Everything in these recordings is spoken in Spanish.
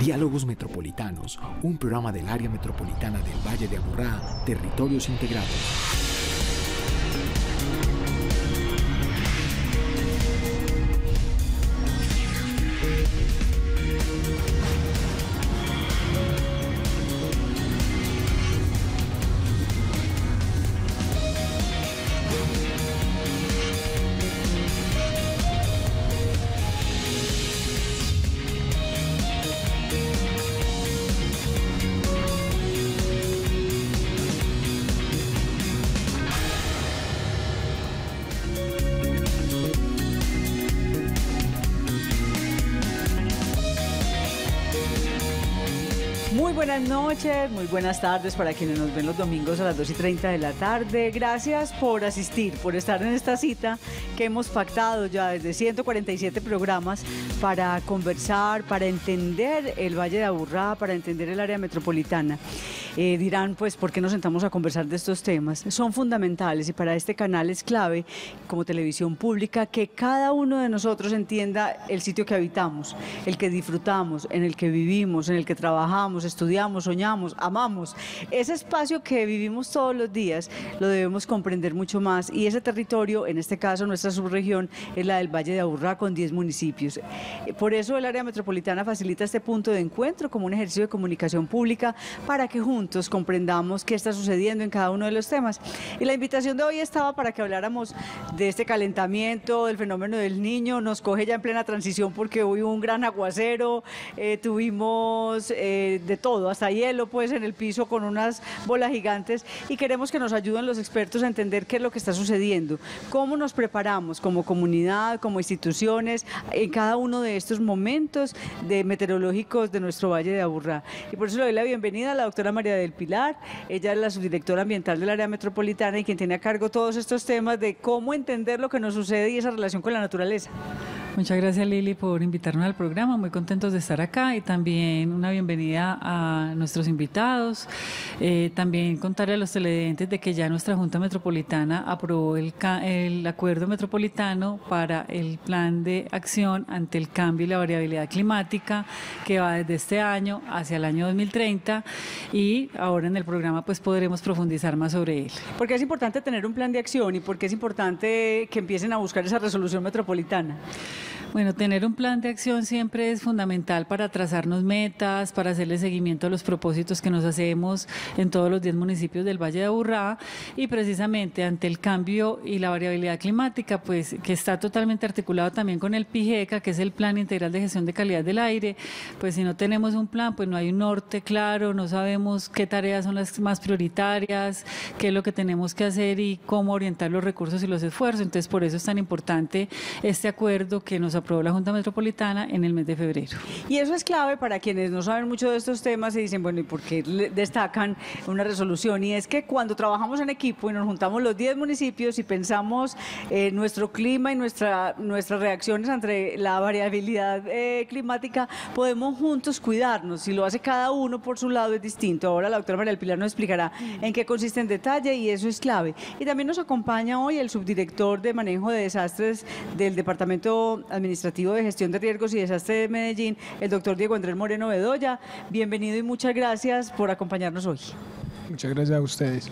Diálogos Metropolitanos, un programa del área metropolitana del Valle de Aburrá, Territorios Integrados. Buenas noches, muy buenas tardes para quienes nos ven los domingos a las 2:30 de la tarde. Gracias por asistir, por estar en esta cita que hemos pactado ya desde 147 programas para conversar, para entender el Valle de Aburrá, para entender el área metropolitana. Dirán, pues, ¿por qué nos sentamos a conversar de estos temas? Son fundamentales y para este canal es clave, como televisión pública, que cada uno de nosotros entienda el sitio que habitamos, el que disfrutamos, en el que vivimos, en el que trabajamos, estudiamos, soñamos, amamos. Ese espacio que vivimos todos los días lo debemos comprender mucho más y ese territorio, en este caso nuestra subregión, es la del Valle de Aburrá con 10 municipios. Por eso el área metropolitana facilita este punto de encuentro como un ejercicio de comunicación pública para que juntos comprendamos qué está sucediendo en cada uno de los temas. Y la invitación de hoy estaba para que habláramos de este calentamiento, del fenómeno del Niño. Nos coge ya en plena transición porque hubo un gran aguacero, tuvimos de todo, hasta hielo pues en el piso con unas bolas gigantes y queremos que nos ayuden los expertos a entender qué es lo que está sucediendo, cómo nos preparamos como comunidad, como instituciones en cada uno de estos momentos meteorológicos de nuestro Valle de Aburrá. Y por eso le doy la bienvenida a la doctora María del Pilar. Ella es la subdirectora ambiental del área metropolitana y quien tiene a cargo todos estos temas de cómo entender lo que nos sucede y esa relación con la naturaleza. Muchas gracias, Lili, por invitarnos al programa. Muy contentos de estar acá y también una bienvenida a nuestros invitados. También contarle a los televidentes de que ya nuestra Junta Metropolitana aprobó el acuerdo metropolitano para el plan de acción ante el cambio y la variabilidad climática que va desde este año hacia el año 2030 y ahora en el programa pues podremos profundizar más sobre él. ¿Por qué es importante tener un plan de acción y por qué es importante que empiecen a buscar esa resolución metropolitana? Bueno, tener un plan de acción siempre es fundamental para trazarnos metas, para hacerle seguimiento a los propósitos que nos hacemos en todos los 10 municipios del Valle de Aburrá y precisamente ante el cambio y la variabilidad climática, pues que está totalmente articulado también con el PIGECA, que es el Plan Integral de Gestión de Calidad del Aire, pues si no tenemos un plan, pues no hay un norte claro, no sabemos qué tareas son las más prioritarias, qué es lo que tenemos que hacer y cómo orientar los recursos y los esfuerzos. Entonces, por eso es tan importante este acuerdo que nos aprobó la Junta Metropolitana en el mes de febrero. Y eso es clave para quienes no saben mucho de estos temas y dicen, bueno, ¿y por qué destacan una resolución? Y es que cuando trabajamos en equipo y nos juntamos los 10 municipios y pensamos nuestro clima y nuestras reacciones ante la variabilidad climática, podemos juntos cuidarnos. Si lo hace cada uno por su lado es distinto. Ahora la doctora María del Pilar nos explicará en qué consiste en detalle y eso es clave. Y también nos acompaña hoy el subdirector de manejo de desastres del Departamento Administrativo de Gestión de Riesgos y Desastres de Medellín, el doctor Diego Andrés Moreno Bedoya. Bienvenido y muchas gracias por acompañarnos hoy. Muchas gracias a ustedes.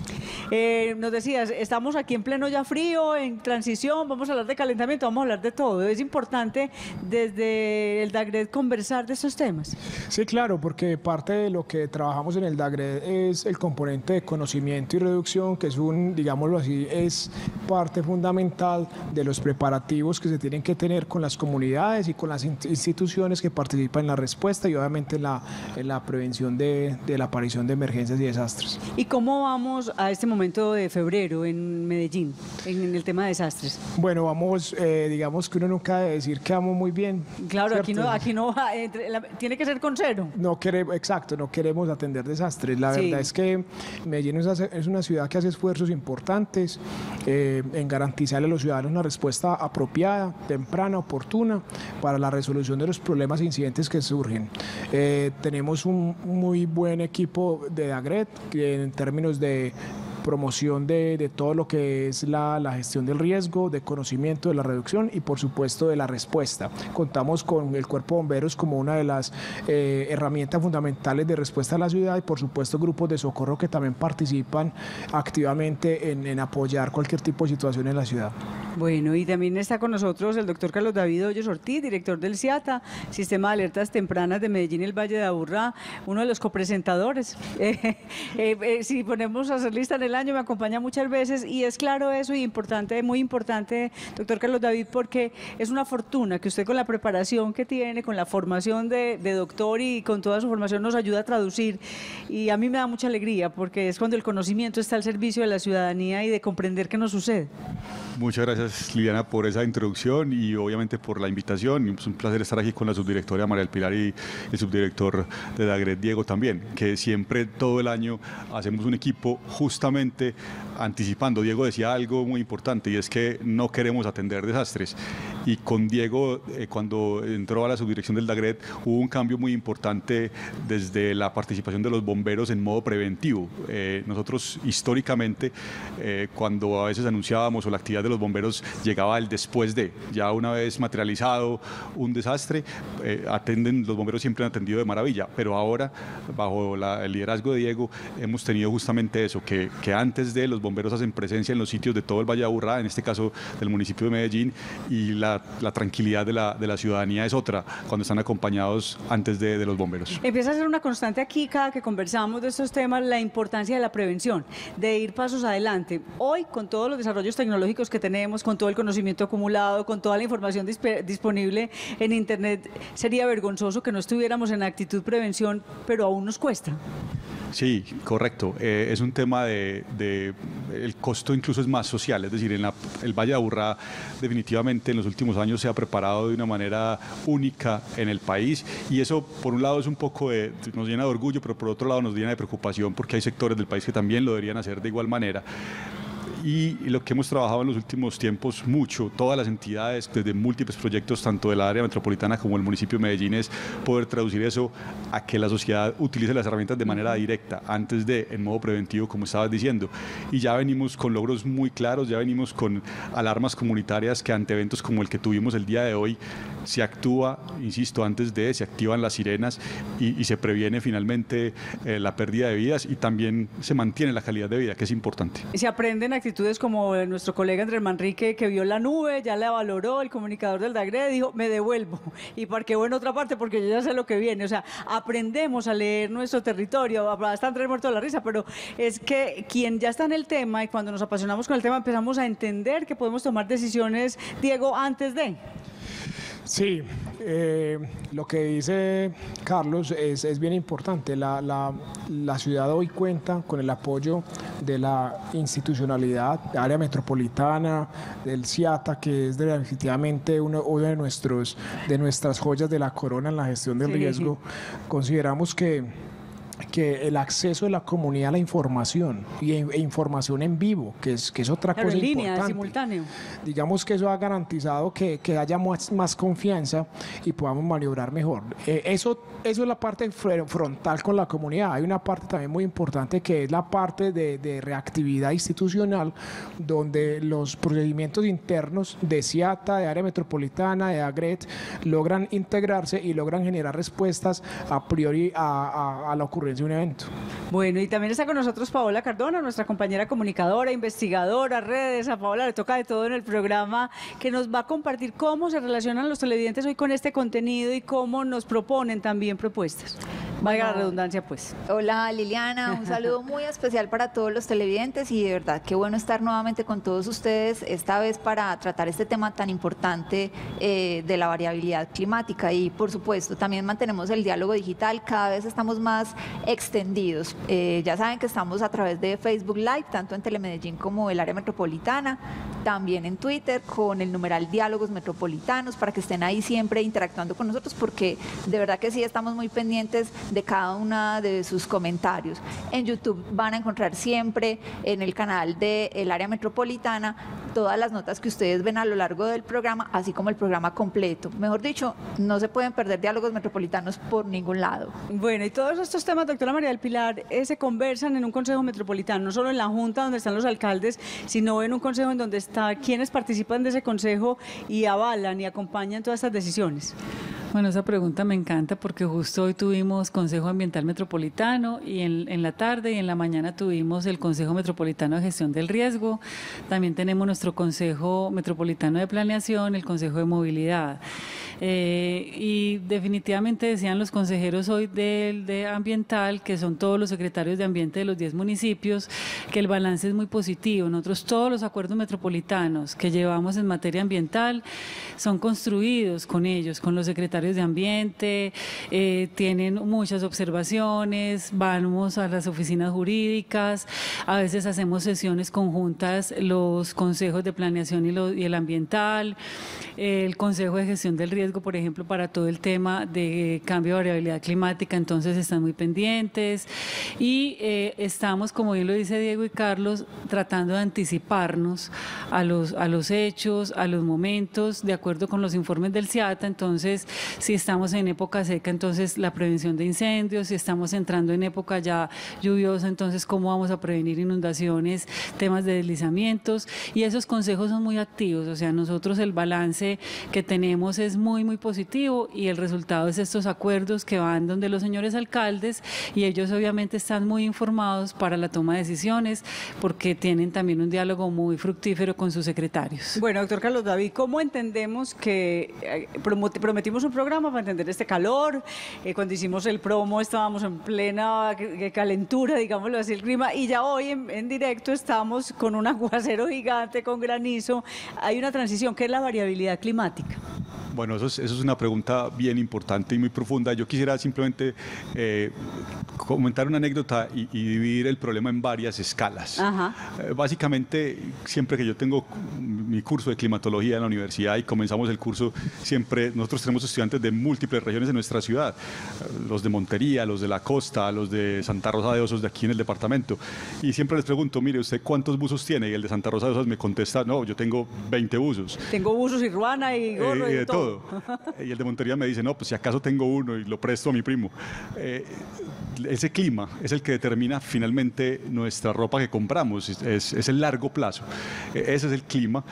Nos decías, estamos aquí en pleno ya frío, en transición, vamos a hablar de calentamiento, vamos a hablar de todo. Es importante desde el DAGRED conversar de estos temas. Sí, claro, porque parte de lo que trabajamos en el DAGRED es el componente de conocimiento y reducción, que es digámoslo así, es parte fundamental de los preparativos que se tienen que tener con las comunidades y con las instituciones que participan en la respuesta y obviamente en la prevención de la aparición de emergencias y desastres. ¿Y cómo vamos a este momento de febrero en Medellín, en el tema de desastres? Bueno, vamos, digamos que uno nunca debe decir que vamos muy bien. Claro, aquí no tiene que ser con cero. No queremos atender desastres. La verdad es que Medellín es una ciudad que hace esfuerzos importantes en garantizarle a los ciudadanos una respuesta apropiada, temprana, oportuna para la resolución de los problemas e incidentes que surgen. Tenemos un muy buen equipo de DAGRED en términos de promoción de todo lo que es la gestión del riesgo, de conocimiento de la reducción y por supuesto de la respuesta. Contamos con el Cuerpo de Bomberos como una de las herramientas fundamentales de respuesta a la ciudad y por supuesto grupos de socorro que también participan activamente en apoyar cualquier tipo de situación en la ciudad. Bueno, y también está con nosotros el doctor Carlos David Hoyos Ortiz, director del CIATA, Sistema de Alertas Tempranas de Medellín y el Valle de Aburrá, uno de los copresentadores. Si ponemos a hacer lista en el año, me acompaña muchas veces y es claro eso y importante, muy importante, doctor Carlos David, porque es una fortuna que usted con la preparación que tiene, con la formación de doctor y con toda su formación nos ayuda a traducir y a mí me da mucha alegría porque es cuando el conocimiento está al servicio de la ciudadanía y de comprender qué nos sucede. Muchas gracias, Liliana, por esa introducción y obviamente por la invitación. Es un placer estar aquí con la subdirectora María del Pilar y el subdirector de DAGRET, Diego, también, que siempre todo el año hacemos un equipo justamente anticipando. Diego decía algo muy importante y es que no queremos atender desastres. Y con Diego, cuando entró a la subdirección del DAGRET, hubo un cambio muy importante desde la participación de los bomberos en modo preventivo. Nosotros históricamente, cuando a veces anunciábamos o la actividad de los bomberos llegaba el después de, ya una vez materializado un desastre, los bomberos siempre han atendido de maravilla, pero ahora bajo el liderazgo de Diego hemos tenido justamente eso, que antes de los bomberos hacen presencia en los sitios de todo el Valle de Aburrá, en este caso del municipio de Medellín, y la tranquilidad de la ciudadanía es otra cuando están acompañados antes de los bomberos. Empieza a ser una constante aquí cada que conversamos de estos temas, la importancia de la prevención, de ir pasos adelante. Hoy, con todos los desarrollos tecnológicos que tenemos, con todo el conocimiento acumulado, con toda la información disponible en Internet, sería vergonzoso que no estuviéramos en actitud prevención, pero aún nos cuesta. Sí, correcto. Es un tema el costo incluso es más social, es decir, el Valle de Aburrá definitivamente en los últimos años se ha preparado de una manera única en el país y eso por un lado es un poco nos llena de orgullo, pero por otro lado nos llena de preocupación porque hay sectores del país que también lo deberían hacer de igual manera. Y lo que hemos trabajado en los últimos tiempos mucho, todas las entidades, desde múltiples proyectos, tanto del área metropolitana como el municipio de Medellín, es poder traducir eso a que la sociedad utilice las herramientas de manera directa, antes en modo preventivo, como estabas diciendo. Y ya venimos con logros muy claros, ya venimos con alarmas comunitarias que ante eventos como el que tuvimos el día de hoy, se actúa, insisto, se activan las sirenas y se previene finalmente la pérdida de vidas y también se mantiene la calidad de vida, que es importante. Se aprenden actitudes como nuestro colega Andrés Manrique, que vio la nube, ya la valoró, el comunicador del DAGRET dijo, me devuelvo y parqueo en otra parte porque yo ya sé lo que viene. O sea, aprendemos a leer nuestro territorio, hasta Andrés muerto de la risa, pero es que quien ya está en el tema y cuando nos apasionamos con el tema empezamos a entender que podemos tomar decisiones, Diego, antes de... Sí, lo que dice Carlos es bien importante. La ciudad hoy cuenta con el apoyo de la institucionalidad, de área metropolitana, del CIATA, que es definitivamente uno de nuestras joyas de la corona en la gestión del riesgo. Consideramos que el acceso de la comunidad a la información e información en vivo, que es otra cosa en línea, importante. Simultáneo. Digamos que eso ha garantizado que haya más confianza y podamos maniobrar mejor. Eso es la parte frontal con la comunidad. Hay una parte también muy importante que es la parte de reactividad institucional, donde los procedimientos internos de CIATA, de área metropolitana, de DAGRET, logran integrarse y logran generar respuestas a priori a la ocurrencia de un evento. Bueno, y también está con nosotros Paola Cardona, nuestra compañera comunicadora, investigadora, redes. A Paola le toca de todo en el programa, que nos va a compartir cómo se relacionan los televidentes hoy con este contenido y cómo nos proponen también propuestas. Valga la redundancia, pues. Hola, Liliana, un saludo muy especial para todos los televidentes y de verdad qué bueno estar nuevamente con todos ustedes, esta vez para tratar este tema tan importante de la variabilidad climática y por supuesto también mantenemos el diálogo digital, cada vez estamos más extendidos. Ya saben que estamos a través de Facebook Live, tanto en Telemedellín como el área metropolitana, también en Twitter con el numeral Diálogos Metropolitanos para que estén ahí siempre interactuando con nosotros porque de verdad que sí estamos muy pendientes de cada una de sus comentarios. En YouTube van a encontrar siempre en el canal del área metropolitana todas las notas que ustedes ven a lo largo del programa, así como el programa completo. Mejor dicho, no se pueden perder Diálogos Metropolitanos por ningún lado. Bueno, y todos estos temas, doctora María del Pilar, se conversan en un Consejo Metropolitano, no solo en la Junta donde están los alcaldes, sino en un consejo en donde está quienes participan de ese consejo y avalan y acompañan todas estas decisiones. Bueno, esa pregunta me encanta porque justo hoy tuvimos Consejo Ambiental Metropolitano y en la tarde y en la mañana tuvimos el Consejo Metropolitano de Gestión del Riesgo. También tenemos nuestro Consejo Metropolitano de Planeación, el Consejo de Movilidad. Y definitivamente decían los consejeros hoy de Ambiental, que son todos los secretarios de Ambiente de los 10 municipios, que el balance es muy positivo. Nosotros todos los acuerdos metropolitanos que llevamos en materia ambiental son construidos con ellos, con los secretarios de Ambiente, tienen muchas observaciones, vamos a las oficinas jurídicas, a veces hacemos sesiones conjuntas, los consejos de planeación y el ambiental, el Consejo de Gestión del Riesgo, por ejemplo, para todo el tema de cambio de variabilidad climática, entonces están muy pendientes y estamos, como bien lo dice Diego y Carlos, tratando de anticiparnos a los hechos, a los momentos, de acuerdo con los informes del CIATA. Entonces, si estamos en época seca, entonces la prevención de incendios, si estamos entrando en época ya lluviosa, entonces cómo vamos a prevenir inundaciones, temas de deslizamientos, y esos consejos son muy activos. O sea, nosotros el balance que tenemos es muy positivo y el resultado es estos acuerdos que van donde los señores alcaldes y ellos obviamente están muy informados para la toma de decisiones porque tienen también un diálogo muy fructífero con sus secretarios. Bueno, doctor Carlos David, ¿cómo entendemos que prometimos un programa para entender este calor? Cuando hicimos el promo estábamos en plena calentura, digámoslo así, el clima, y ya hoy en directo estamos con un aguacero gigante, con granizo. Hay una transición, ¿qué es la variabilidad climática? Bueno, eso es una pregunta bien importante y muy profunda. Yo quisiera simplemente comentar una anécdota y dividir el problema en varias escalas. Básicamente, siempre que yo tengo mi curso de climatología en la universidad y comenzamos el curso, siempre nosotros tenemos estudiantes de múltiples regiones de nuestra ciudad, los de Montería, los de la costa, los de Santa Rosa de Osos de aquí en el departamento, y siempre les pregunto, mire, ¿usted cuántos buzos tiene? Y el de Santa Rosa de Osos me contesta, no, yo tengo 20 buzos. Tengo buzos y ruana y gorro y de todo. Y el de Montería me dice, no, pues si acaso tengo uno y lo presto a mi primo. Ese clima es el que determina finalmente nuestra ropa que compramos, es el largo plazo. Ese es el clima,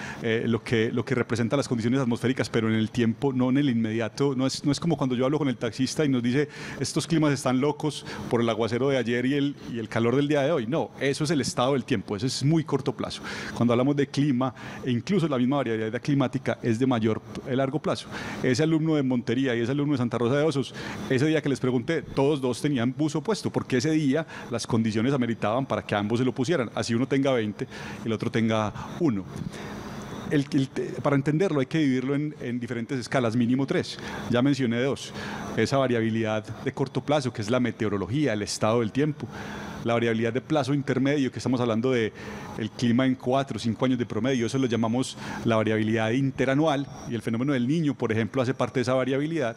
lo que representa las condiciones atmosféricas, pero en el tiempo, no en el inmediato. No es como cuando yo hablo con el taxista y nos dice, estos climas están locos por el aguacero de ayer y el calor del día de hoy. No, eso es el estado del tiempo, eso es muy corto plazo. Cuando hablamos de clima, e incluso la misma variabilidad climática es de mayor largo plazo. Ese alumno de Montería y ese alumno de Santa Rosa de Osos, ese día que les pregunté, todos dos tenían buzo puesto, porque ese día las condiciones ameritaban para que ambos se lo pusieran, así uno tenga 20 y el otro tenga 1. Para entenderlo hay que dividirlo en diferentes escalas, mínimo 3. Ya mencioné 2. Esa variabilidad de corto plazo, que es la meteorología, el estado del tiempo. La variabilidad de plazo intermedio, que estamos hablando de el clima en 4 o 5 años de promedio, eso lo llamamos la variabilidad interanual, y el fenómeno del Niño, por ejemplo, hace parte de esa variabilidad.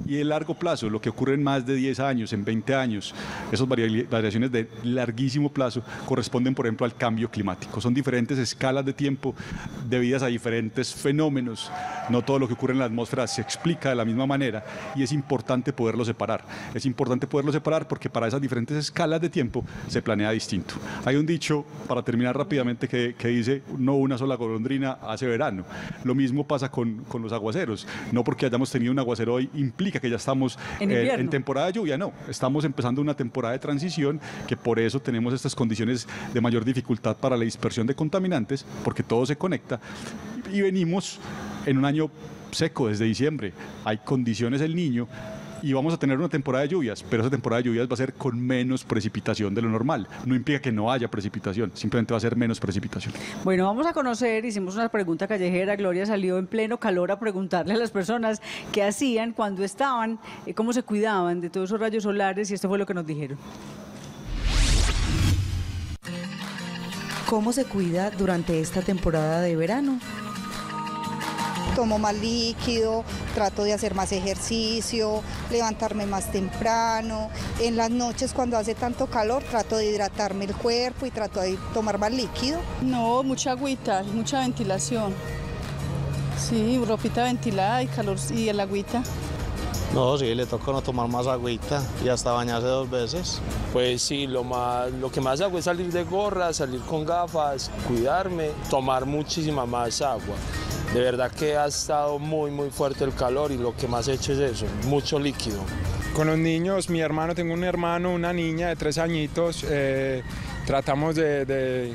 Y el largo plazo, lo que ocurre en más de 10 años, en 20 años, esas variaciones de larguísimo plazo corresponden, por ejemplo, al cambio climático. Son diferentes escalas de tiempo debidas a diferentes fenómenos. No todo lo que ocurre en la atmósfera se explica de la misma manera y es importante poderlo separar. Es importante poderlo separar porque para esas diferentes escalas de tiempo se planea distinto. Hay un dicho, para terminar rápidamente, que dice, no una sola golondrina hace verano. Lo mismo pasa con los aguaceros. No porque hayamos tenido un aguacero hoy implica que ya estamos en temporada de lluvia, no. Estamos empezando una temporada de transición, que por eso tenemos estas condiciones de mayor dificultad para la dispersión de contaminantes, porque todo se conecta, y venimos en un año seco desde diciembre. Hay condiciones del Niño y vamos a tener una temporada de lluvias, pero esa temporada de lluvias va a ser con menos precipitación de lo normal. No implica que no haya precipitación, simplemente va a ser menos precipitación. Bueno, vamos a conocer, hicimos una pregunta callejera, Gloria salió en pleno calor a preguntarle a las personas qué hacían cuando estaban, cómo se cuidaban de todos esos rayos solares, y esto fue lo que nos dijeron. ¿Cómo se cuida durante esta temporada de verano? tomo más líquido, trato de hacer más ejercicio, levantarme más temprano. En las noches cuando hace tanto calor trato de hidratarme el cuerpo y trato de tomar más líquido. No, mucha agüita, mucha ventilación. Sí, ropita ventilada y calor y el agüita. No, sí, le toca no tomar más agüita y hasta bañarse 2 veces. Pues sí, lo que más hago es salir de gorra, salir con gafas, cuidarme, tomar muchísima más agua. De verdad que ha estado muy fuerte el calor y lo que más he hecho es eso, mucho líquido. Con los niños, tengo un hermano, una niña de 3 añitos, tratamos de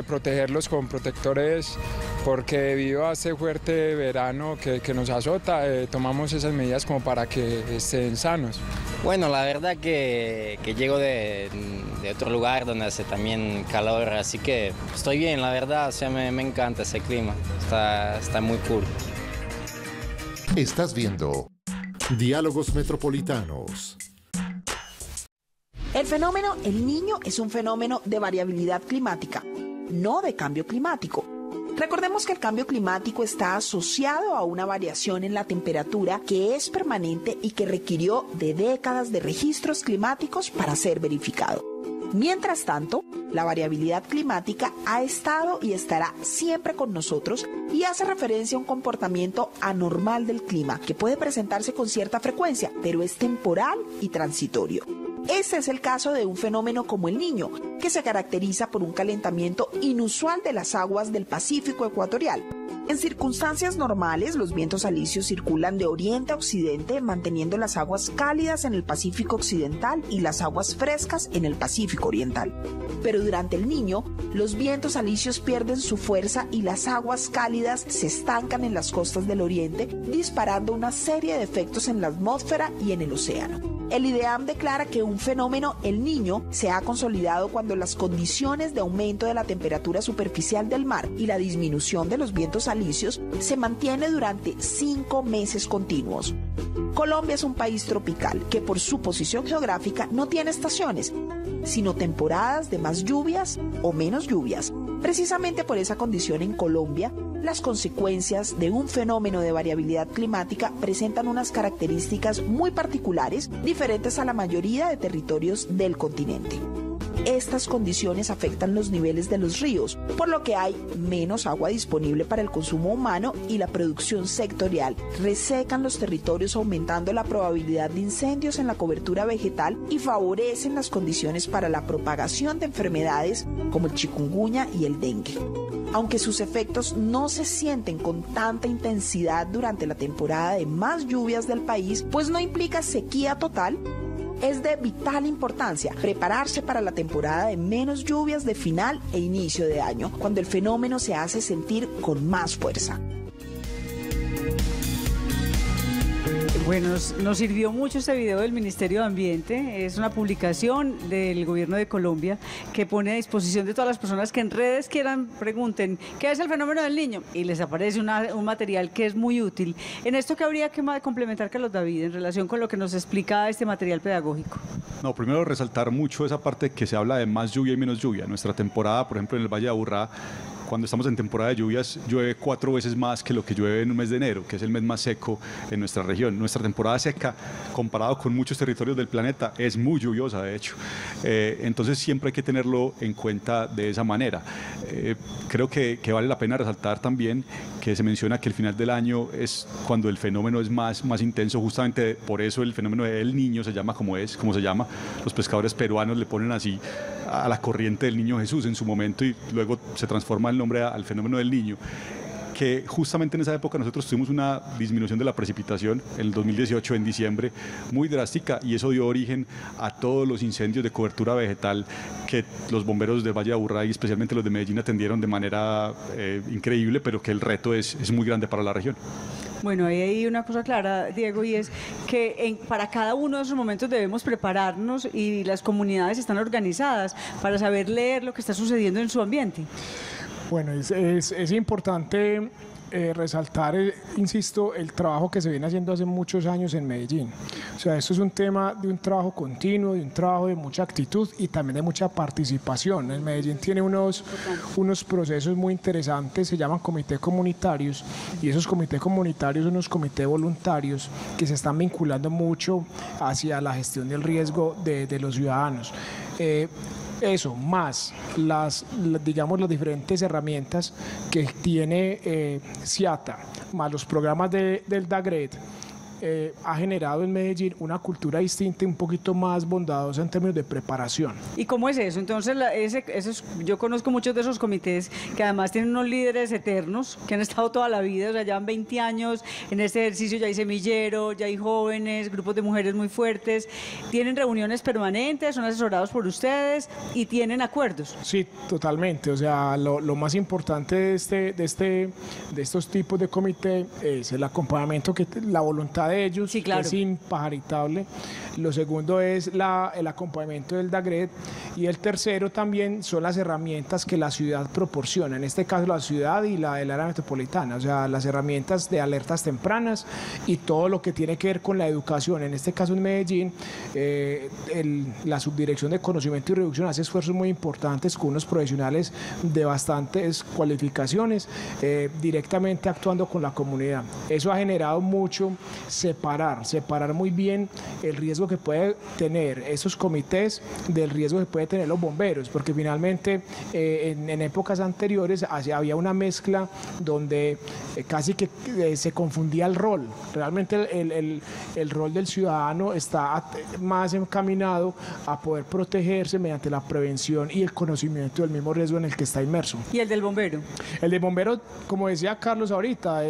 protegerlos con protectores porque debido a este fuerte verano que nos azota, tomamos esas medidas como para que estén sanos. Bueno, la verdad que llego de otro lugar donde hace también calor, así que estoy bien, la verdad, o sea, me encanta ese clima, está muy cool. Estás viendo Diálogos Metropolitanos. El fenómeno El Niño es un fenómeno de variabilidad climática, no de cambio climático. Recordemos que el cambio climático está asociado a una variación en la temperatura que es permanente y que requirió de décadas de registros climáticos para ser verificado. Mientras tanto, la variabilidad climática ha estado y estará siempre con nosotros y hace referencia a un comportamiento anormal del clima que puede presentarse con cierta frecuencia, pero es temporal y transitorio. Este es el caso de un fenómeno como El Niño, que se caracteriza por un calentamiento inusual de las aguas del Pacífico ecuatorial. En circunstancias normales, los vientos alisios circulan de oriente a occidente, manteniendo las aguas cálidas en el Pacífico occidental y las aguas frescas en el Pacífico oriental. Pero durante El Niño, los vientos alisios pierden su fuerza y las aguas cálidas se estancan en las costas del oriente, disparando una serie de efectos en la atmósfera y en el océano. El IDEAM declara que un fenómeno El Niño se ha consolidado cuando las condiciones de aumento de la temperatura superficial del mar y la disminución de los vientos alisios se mantiene durante 5 meses continuos. Colombia es un país tropical que por su posición geográfica no tiene estaciones, sino temporadas de más lluvias o menos lluvias. Precisamente por esa condición en Colombia, las consecuencias de un fenómeno de variabilidad climática presentan unas características muy particulares, diferentes a la mayoría de territorios del continente. Estas condiciones afectan los niveles de los ríos, por lo que hay menos agua disponible para el consumo humano y la producción sectorial. Resecan los territorios, aumentando la probabilidad de incendios en la cobertura vegetal y favorecen las condiciones para la propagación de enfermedades como el chikungunya y el dengue. Aunque sus efectos no se sienten con tanta intensidad durante la temporada de más lluvias del país, pues no implica sequía total, es de vital importancia prepararse para la temporada de menos lluvias de final e inicio de año, cuando el fenómeno se hace sentir con más fuerza. Bueno, nos sirvió mucho este video del Ministerio de Ambiente. Es una publicación del Gobierno de Colombia que pone a disposición de todas las personas que en redes quieran, pregunten ¿qué es el fenómeno del Niño? Y les aparece un material que es muy útil. En esto, ¿qué habría que complementar, Carlos David, en relación con lo que nos explica este material pedagógico? No, primero resaltar mucho esa parte que se habla de más lluvia y menos lluvia. Nuestra temporada, por ejemplo, en el Valle de Aburrá, cuando estamos en temporada de lluvias, llueve 4 veces más que lo que llueve en un mes de enero, que es el mes más seco en nuestra región. Nuestra temporada seca, comparado con muchos territorios del planeta, es muy lluviosa, de hecho. Entonces siempre hay que tenerlo en cuenta de esa manera. Creo que vale la pena resaltar también que se menciona que el final del año es cuando el fenómeno es más intenso, justamente por eso el fenómeno del Niño se llama como se llama. Los pescadores peruanos le ponen así a la corriente del Niño Jesús en su momento y luego se transforma el nombre al fenómeno del Niño, que justamente en esa época nosotros tuvimos una disminución de la precipitación en el 2018 en diciembre muy drástica y eso dio origen a todos los incendios de cobertura vegetal que los bomberos del Valle de Aburrá y especialmente los de Medellín atendieron de manera increíble, pero que el reto es muy grande para la región. Bueno, ahí hay una cosa clara, Diego, y es que para cada uno de esos momentos debemos prepararnos y las comunidades están organizadas para saber leer lo que está sucediendo en su ambiente. Bueno, es importante resaltar, insisto, el trabajo que se viene haciendo hace muchos años en Medellín. O sea, esto es un tema de un trabajo continuo, de un trabajo de mucha actitud y también de mucha participación. En Medellín tiene unos procesos muy interesantes, se llaman comités comunitarios, y esos comités comunitarios son unos comités voluntarios que se están vinculando mucho hacia la gestión del riesgo de los ciudadanos. Eso, más digamos, las diferentes herramientas que tiene CIATA, más los programas del DAGRED, ha generado en Medellín una cultura distinta y un poquito más bondadosa en términos de preparación. ¿Y cómo es eso? Entonces, yo conozco muchos de esos comités que además tienen unos líderes eternos que han estado toda la vida, o sea, llevan 20 años en este ejercicio, ya hay semilleros, ya hay jóvenes, grupos de mujeres muy fuertes, tienen reuniones permanentes, son asesorados por ustedes y tienen acuerdos. Sí, totalmente, o sea, lo más importante de estos tipos de comité es el acompañamiento, la voluntad de ellos, sí, claro, que es impajaritable. Lo segundo es el acompañamiento del DAGRED, y el tercero también son las herramientas que la ciudad proporciona, en este caso la ciudad y el área metropolitana, o sea, las herramientas de alertas tempranas y todo lo que tiene que ver con la educación. En este caso en Medellín, la Subdirección de Conocimiento y Reducción hace esfuerzos muy importantes con unos profesionales de bastantes cualificaciones, directamente actuando con la comunidad. Eso ha generado mucho separar muy bien el riesgo que puede tener esos comités del riesgo que puede tener los bomberos, porque finalmente en épocas anteriores había una mezcla donde casi que se confundía el rol. Realmente el rol del ciudadano está más encaminado a poder protegerse mediante la prevención y el conocimiento del mismo riesgo en el que está inmerso. ¿Y el del bombero? El del bombero, como decía Carlos ahorita,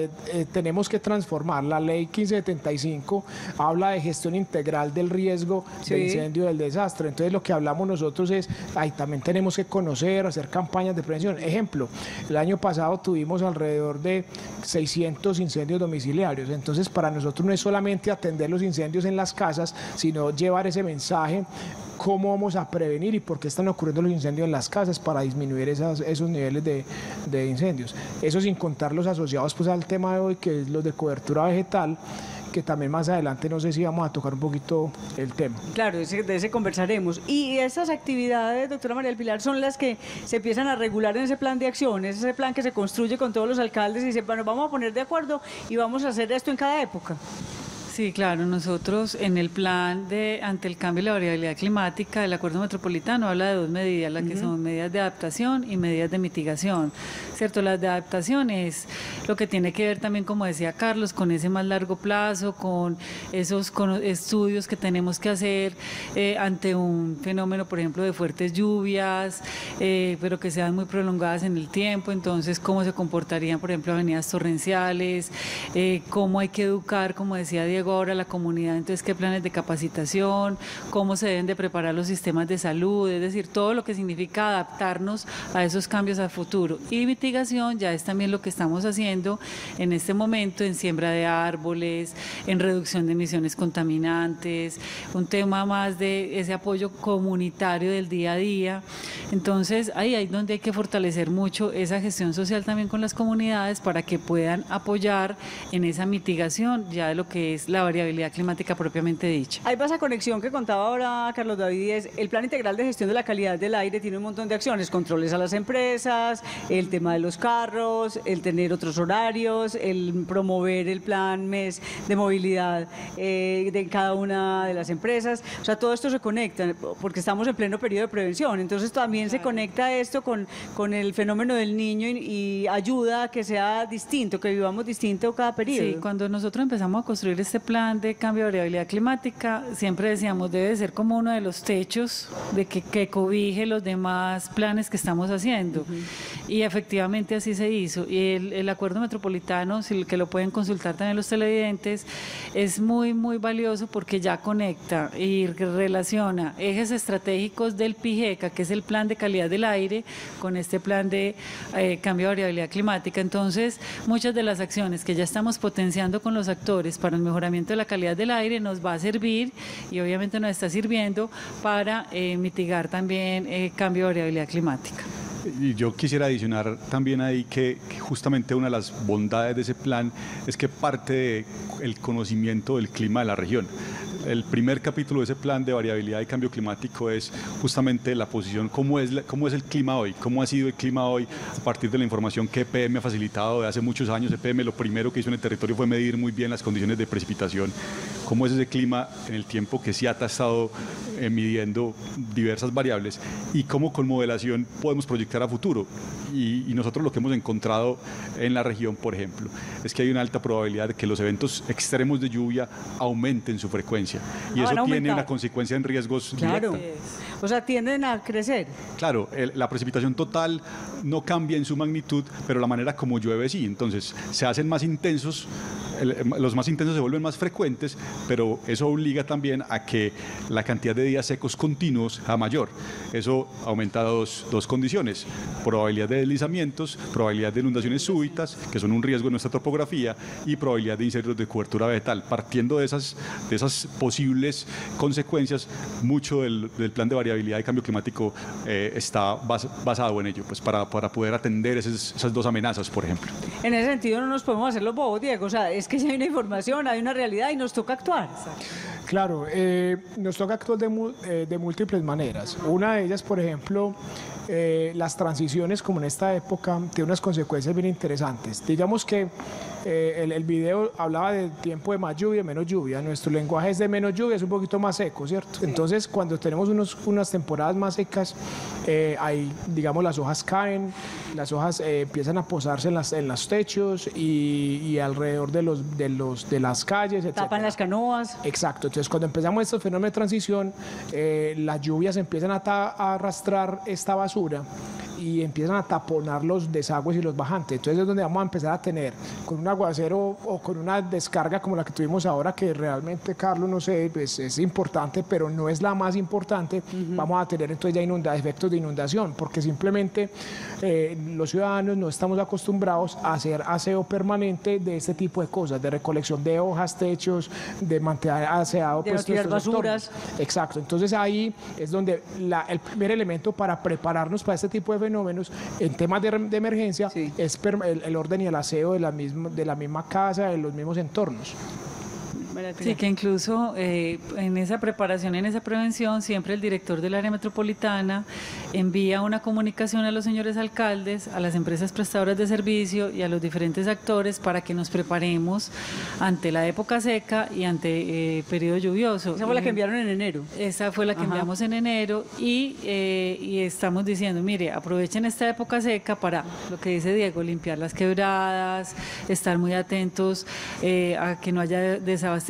tenemos que transformar la ley 1575, habla de gestión integral del riesgo, sí, de incendio, del desastre. Entonces lo que hablamos nosotros es, también tenemos que conocer, hacer campañas de prevención. Ejemplo, el año pasado tuvimos alrededor de 600 incendios domiciliarios. Entonces para nosotros no es solamente atender los incendios en las casas, sino llevar ese mensaje, cómo vamos a prevenir y por qué están ocurriendo los incendios en las casas para disminuir esos niveles de incendios. Eso sin contar los asociados pues al tema de hoy, que es los de cobertura vegetal, que también más adelante no sé si vamos a tocar un poquito el tema. Claro, de ese conversaremos. Y esas actividades, doctora María del Pilar, son las que se empiezan a regular en ese plan de acción, es ese plan que se construye con todos los alcaldes y dicen, bueno, vamos a poner de acuerdo y vamos a hacer esto en cada época. Sí, claro, nosotros en el plan ante el cambio y la variabilidad climática, el Acuerdo Metropolitano habla de dos medidas, las que son medidas de adaptación y medidas de mitigación, ¿cierto? Las de adaptación es lo que tiene que ver también, como decía Carlos, con ese más largo plazo, con esos estudios que tenemos que hacer ante un fenómeno, por ejemplo, de fuertes lluvias, pero que sean muy prolongadas en el tiempo. Entonces, cómo se comportarían, por ejemplo, avenidas torrenciales, cómo hay que educar, como decía Diego, ahora la comunidad, entonces qué planes de capacitación, cómo se deben de preparar los sistemas de salud, es decir, todo lo que significa adaptarnos a esos cambios a futuro. Y mitigación ya es también lo que estamos haciendo en este momento en siembra de árboles, en reducción de emisiones contaminantes, un tema más de ese apoyo comunitario del día a día. Entonces ahí es donde hay que fortalecer mucho esa gestión social también con las comunidades para que puedan apoyar en esa mitigación ya de lo que es la variabilidad climática propiamente dicha. Hay esa conexión que contaba ahora Carlos David, es el Plan Integral de Gestión de la Calidad del Aire, tiene un montón de acciones, controles a las empresas, el tema de los carros, el tener otros horarios, el promover el plan mes de movilidad de cada una de las empresas, o sea, todo esto se conecta porque estamos en pleno periodo de prevención, entonces también se conecta esto con el fenómeno del niño y ayuda a que sea distinto, que vivamos distinto cada periodo. Sí, cuando nosotros empezamos a construir este plan de cambio de variabilidad climática, siempre decíamos, debe ser como uno de los techos de que cobije los demás planes que estamos haciendo. Y efectivamente así se hizo. Y el Acuerdo Metropolitano, que lo pueden consultar también los televidentes, es muy, muy valioso porque ya conecta y relaciona ejes estratégicos del PIGECA, que es el Plan de Calidad del Aire, con este plan de cambio de variabilidad climática. Entonces, muchas de las acciones que ya estamos potenciando con los actores para el mejoramiento de la calidad del aire nos va a servir y obviamente nos está sirviendo para mitigar también cambio de variabilidad climática. Y yo quisiera adicionar también ahí que justamente una de las bondades de ese plan es que parte del conocimiento del clima de la región. El primer capítulo de ese plan de variabilidad y cambio climático es justamente la posición, cómo es el clima hoy, cómo ha sido el clima hoy a partir de la información que EPM ha facilitado de hace muchos años. EPM lo primero que hizo en el territorio fue medir muy bien las condiciones de precipitación, cómo es ese clima en el tiempo que SIATA ha estado midiendo diversas variables y cómo con modelación podemos proyectar a futuro. Y nosotros lo que hemos encontrado en la región, por ejemplo, es que hay una alta probabilidad de que los eventos extremos de lluvia aumenten su frecuencia. Y eso tiene una consecuencia en riesgos directos. O sea, tienden a crecer. Claro, la precipitación total no cambia en su magnitud, pero la manera como llueve sí. Entonces, se hacen más intensos, los más intensos se vuelven más frecuentes, pero eso obliga también a que la cantidad de días secos continuos sea mayor. Eso aumenta dos condiciones: probabilidad de deslizamientos, probabilidad de inundaciones súbitas, que son un riesgo en nuestra topografía, y probabilidad de incendios de cobertura vegetal. Partiendo de esas posibles consecuencias, mucho del plan de variabilidad y cambio climático está basado en ello, pues para poder atender esas dos amenazas, por ejemplo. En ese sentido no nos podemos hacer los bobos, Diego. O sea, es que si hay una información, hay una realidad y nos toca actuar. Claro, nos toca actuar de múltiples maneras. Una de ellas, por ejemplo, las transiciones, como en esta época, tiene unas consecuencias bien interesantes. Digamos que el video hablaba de tiempo de más lluvia, menos lluvia. Nuestro lenguaje es de menos lluvia, es un poquito más seco, ¿cierto? Sí. Entonces, cuando tenemos unas temporadas más secas, digamos, las hojas caen, las hojas empiezan a posarse en los techos y alrededor de las calles, etc. Tapan las canoas. Exacto. Entonces, cuando empezamos estos fenómenos de transición, las lluvias empiezan a arrastrar esta basura y empiezan a taponar los desagües y los bajantes. Entonces es donde vamos a empezar a tener, con un aguacero o con una descarga como la que tuvimos ahora, que realmente, Carlos, no sé, pues es importante, pero no es la más importante. Vamos a tener entonces ya efectos de inundación, porque simplemente los ciudadanos no estamos acostumbrados a hacer aseo permanente de este tipo de cosas, de recolección de hojas, techos, de mantener aseado, de no tirar basuras. Exacto. Entonces ahí es donde el primer elemento para prepararnos para este tipo de fenómenos en temas de emergencia es el orden y el aseo de la misma casa, de los mismos entornos. Sí, que incluso en esa preparación, en esa prevención, siempre el director del área metropolitana envía una comunicación a los señores alcaldes, a las empresas prestadoras de servicio y a los diferentes actores para que nos preparemos ante la época seca y ante periodo lluvioso. Esa fue la que enviaron en enero. Esa fue la que enviamos en enero y estamos diciendo, mire, aprovechen esta época seca para, lo que dice Diego, limpiar las quebradas, estar muy atentos a que no haya desabastecimiento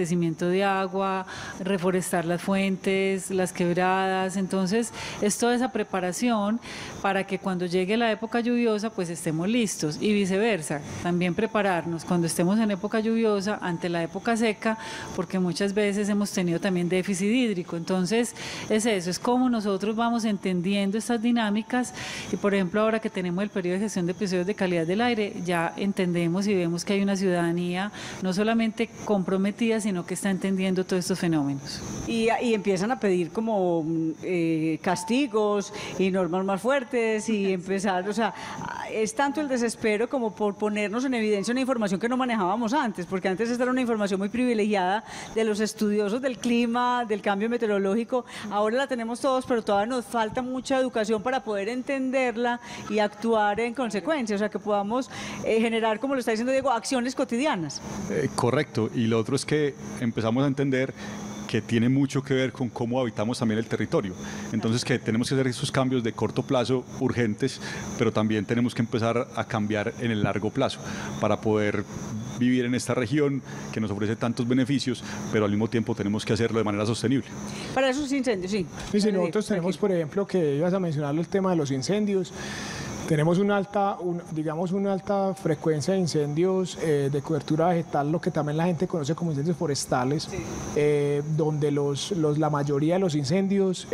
de agua, reforestar las fuentes, las quebradas. Entonces, es toda esa preparación para que cuando llegue la época lluviosa, pues estemos listos y viceversa. También prepararnos cuando estemos en época lluviosa ante la época seca, porque muchas veces hemos tenido también déficit hídrico. Entonces, es eso, es como nosotros vamos entendiendo estas dinámicas y, por ejemplo, ahora que tenemos el periodo de gestión de episodios de calidad del aire, ya entendemos y vemos que hay una ciudadanía no solamente comprometida, sino que está entendiendo todos estos fenómenos. Y empiezan a pedir como castigos y normas más fuertes y empezar, o sea, es tanto el desespero como por ponernos en evidencia una información que no manejábamos antes, porque antes esta era una información muy privilegiada de los estudiosos del clima, del cambio meteorológico. Ahora la tenemos todos, pero todavía nos falta mucha educación para poder entenderla y actuar en consecuencia, o sea, que podamos generar, como lo está diciendo Diego, acciones cotidianas. Correcto, y lo otro es que empezamos a entender que tiene mucho que ver con cómo habitamos también el territorio. Entonces, que tenemos que hacer esos cambios de corto plazo urgentes, pero también tenemos que empezar a cambiar en el largo plazo para poder vivir en esta región que nos ofrece tantos beneficios, pero al mismo tiempo tenemos que hacerlo de manera sostenible. Para esos incendios, sí. Sí, nosotros tenemos, por ejemplo, que ibas a mencionar el tema de los incendios. Tenemos una alta frecuencia de incendios de cobertura vegetal, lo que también la gente conoce como incendios forestales, donde la mayoría de los incendios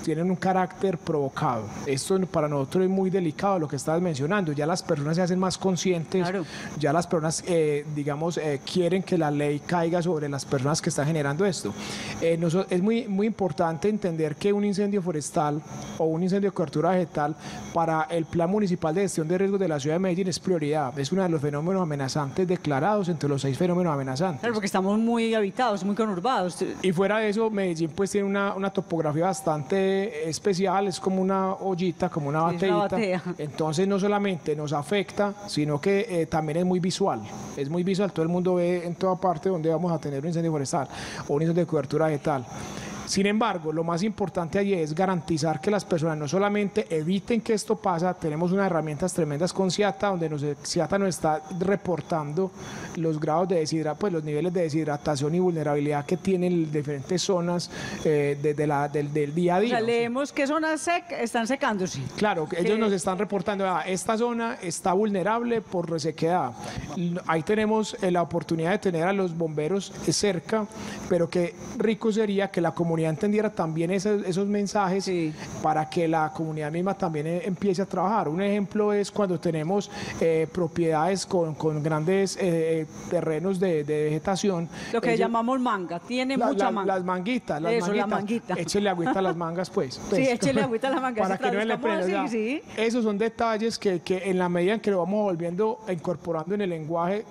tienen un carácter provocado. Esto para nosotros es muy delicado, lo que estabas mencionando. Ya las personas se hacen más conscientes, claro. Ya las personas, quieren que la ley caiga sobre las personas que están generando esto. Es muy importante entender que un incendio forestal o un incendio de cobertura vegetal para el Plan Municipal de Gestión de Riesgos de la Ciudad de Medellín es prioridad. Es uno de los fenómenos amenazantes declarados entre los 6 fenómenos amenazantes. Claro, porque estamos muy habitados, muy conurbados. Y fuera de eso, Medellín pues tiene una topografía bastante especial, es como una ollita, como una bateita. Entonces no solamente nos afecta, sino que también es muy visual. Es muy visual, todo el mundo ve en toda parte donde vamos a tener un incendio forestal o un incendio de cobertura vegetal. Sin embargo, lo más importante allí es garantizar que las personas no solamente eviten que esto pasa, tenemos unas herramientas tremendas con CIATA, donde CIATA nos está reportando los grados de deshidratación, pues los niveles de deshidratación y vulnerabilidad que tienen diferentes zonas del día a día. O sea, leemos qué zonas están secándose. Claro, ellos nos están reportando, esta zona está vulnerable por resequedad. Ahí tenemos la oportunidad de tener a los bomberos cerca, pero qué rico sería que la comunidad entendiera también esos mensajes para que la comunidad misma también empiece a trabajar. Un ejemplo es cuando tenemos propiedades con grandes terrenos de vegetación. Lo que llamamos manga, tiene mucha manga. Las manguitas, la manguita. Échele agüita a las mangas, pues. Sí, échele agüita a las mangas. Para que no le prenda. Esos son detalles que en la medida en que lo vamos volviendo, incorporando en el lenguaje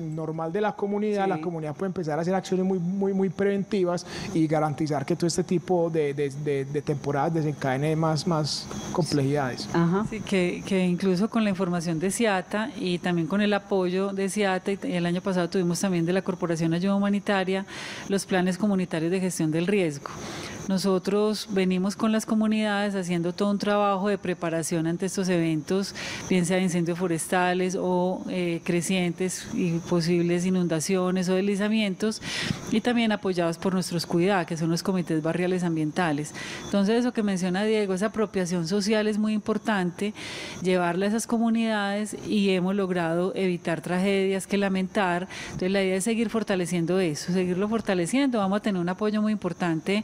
normal de la comunidad puede empezar a hacer acciones muy preventivas y garantizar que todo este tipo de temporadas desencadene más complejidades. Ajá. Sí, que incluso con la información de CIATA y también con el apoyo de CIATA, y el año pasado tuvimos también de la Corporación de Ayuda Humanitaria, los planes comunitarios de gestión del riesgo. Nosotros venimos con las comunidades haciendo todo un trabajo de preparación ante estos eventos, bien sea de incendios forestales o crecientes y posibles inundaciones o deslizamientos, y también apoyados por nuestros CUIDA, que son los comités barriales ambientales. Entonces, eso que menciona Diego, esa apropiación social es muy importante, llevarla a esas comunidades, y hemos logrado evitar tragedias que lamentar. Entonces, la idea es seguir fortaleciendo eso, seguirlo fortaleciendo. Vamos a tener un apoyo muy importante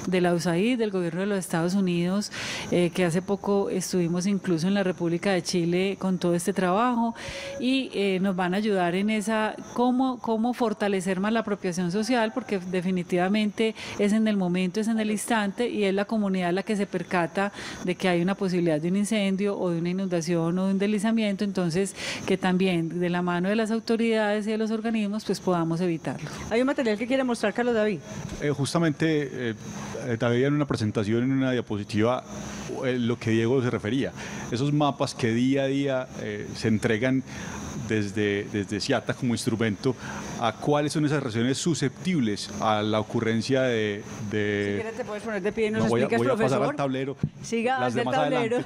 de la USAID, del gobierno de los Estados Unidos, que hace poco estuvimos incluso en la República de Chile con todo este trabajo, y nos van a ayudar en esa, cómo fortalecer más la apropiación social, porque definitivamente es en el momento, es en el instante, y es la comunidad la que se percata de que hay una posibilidad de un incendio o de una inundación o de un deslizamiento. Entonces, que también de la mano de las autoridades y de los organismos pues podamos evitarlo. Hay un material que quiere mostrar Carlos David. Justamente David, en una presentación, en una diapositiva, lo que Diego se refería, esos mapas que día a día se entregan desde CIATA como instrumento a cuáles son esas regiones susceptibles a la ocurrencia de... Si quieres te puedes poner de pie y nos voy explicas, a pasar al tablero. Siga las del tablero.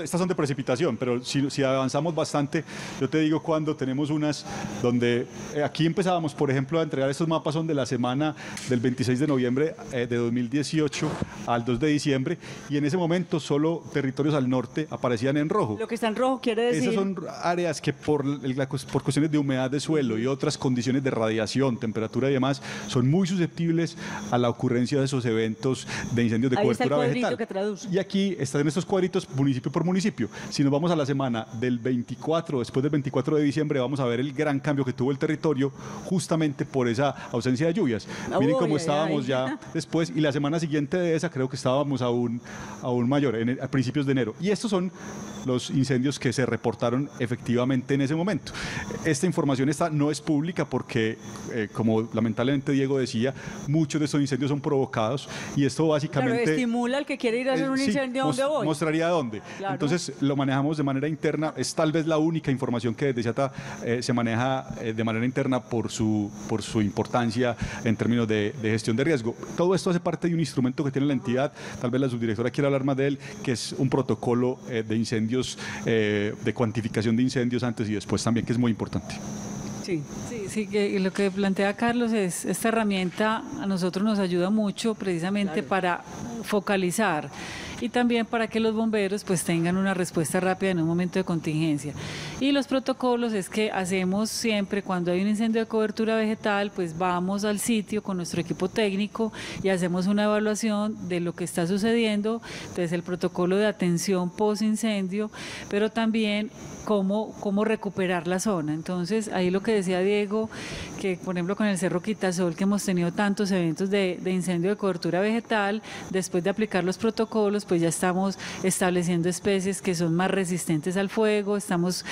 Estas son de precipitación, pero si avanzamos bastante, yo te digo cuando tenemos unas donde aquí empezábamos, por ejemplo, a entregar estos mapas, son de la semana del 26 de noviembre de 2018 al 2 de diciembre, y en ese momento solo territorios al norte aparecían en rojo. Lo que está en rojo quiere decir... Esas son áreas que por cuestiones de humedad de suelo y otras condiciones de radiación, temperatura y demás, son muy susceptibles a la ocurrencia de esos eventos de incendios de cobertura vegetal. Que traduce. Y aquí están estos cuadritos municipio por municipio. Si nos vamos a la semana del 24, después del 24 de diciembre, vamos a ver el gran cambio que tuvo el territorio justamente por esa ausencia de lluvias. Miren cómo estábamos ya después, y la semana siguiente de esa creo que estábamos aún mayor, a principios de enero. Y estos son los incendios que se reportaron efectivamente en ese momento. Esta información no es pública porque, como lamentablemente Diego decía, muchos de estos incendios son provocados, y esto básicamente... Claro, estimula al que quiere ir a hacer un incendio ¿dónde voy? Mostraría dónde. Claro. Entonces lo manejamos de manera interna, es tal vez la única información que desde CIATA se maneja de manera interna por su importancia en términos de gestión de riesgo. Todo esto hace parte de un instrumento que tiene la entidad, tal vez la subdirectora quiera hablar más de él, que es un protocolo de incendios, de cuantificación de incendios antes y después también, que es muy importante. Sí, que lo que plantea Carlos es, esta herramienta a nosotros nos ayuda mucho precisamente para focalizar y también para que los bomberos pues tengan una respuesta rápida en un momento de contingencia. Y los protocolos es que hacemos siempre cuando hay un incendio de cobertura vegetal, pues vamos al sitio con nuestro equipo técnico y hacemos una evaluación de lo que está sucediendo, desde el protocolo de atención post incendio, pero también cómo recuperar la zona. Entonces, ahí lo que decía Diego, que por ejemplo con el Cerro Quitasol, que hemos tenido tantos eventos de incendio de cobertura vegetal, después de aplicar los protocolos, pues ya estamos estableciendo especies que son más resistentes al fuego, estamos